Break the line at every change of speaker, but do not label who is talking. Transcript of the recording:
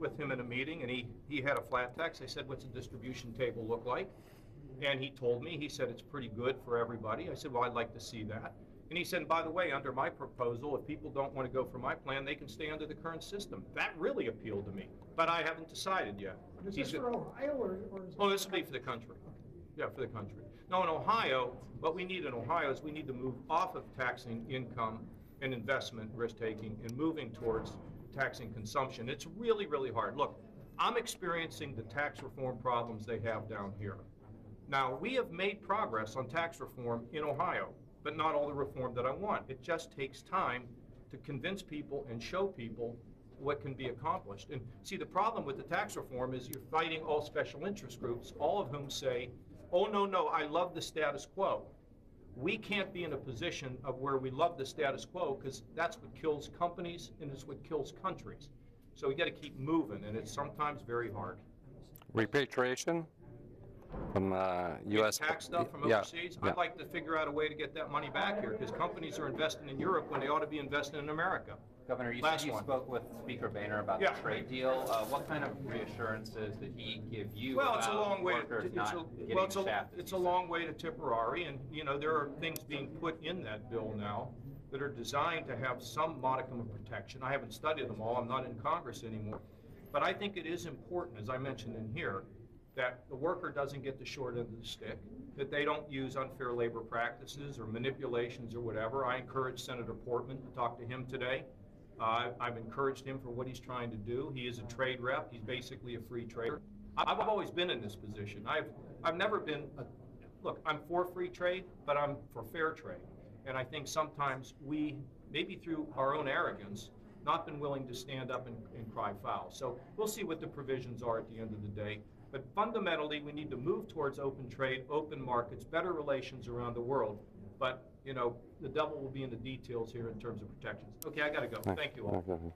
with him in a meeting, and he had a flat tax. I said, what's a distribution table look like? And he told me, he said, it's pretty good for everybody. I said, well, I'd like to see that. And he said, by the way, under my proposal, if people don't want to go for my plan, they can stay under the current system. That really appealed to me, but I haven't decided yet.
Is this for Ohio or is
oh, this will be for the country. Yeah, for the country. No, in Ohio, what we need in Ohio is we need to move off of taxing income and investment risk-taking and moving towards taxing consumption. It's really, really hard. Look, I'm experiencing the tax reform problems they have down here. Now, we have made progress on tax reform in Ohio, but not all the reform that I want. It just takes time to convince people and show people what can be accomplished. And see, the problem with the tax reform is you're fighting all special interest groups, all of whom say, oh, no, no, I love the status quo. We can't be in a position of where we love the status quo, because that's what kills companies and it's what kills countries. So we got to keep moving, and it's sometimes very hard.
Repatriation from U.S.
tax stuff from overseas. I'd like to figure out a way to get that money back here, because companies are investing in Europe when they ought to be investing in America.
Governor, you said you spoke with Speaker Boehner about the trade deal. What kind of reassurances did he give you?
Well, it's a long way.
It's
a long way to Tipperary, and you know there are things being put in that bill now that are designed to have some modicum of protection. I haven't studied them all. I'm not in Congress anymore, but I think it is important, as I mentioned in here, that the worker doesn't get the short end of the stick, that they don't use unfair labor practices or manipulations or whatever. I encouraged Senator Portman to talk to him today. I've encouraged him for what he's trying to do. He is a trade rep. He's basically a free trader. I've always been in this position. I've never been, look, I'm for free trade, but I'm for fair trade. And I think sometimes we, maybe through our own arrogance, not been willing to stand up and cry foul. So we'll see what the provisions are at the end of the day. But fundamentally, we need to move towards open trade, open markets, better relations around the world. But, you know, the devil will be in the details here in terms of protections. Okay, I got to go. Thank you all.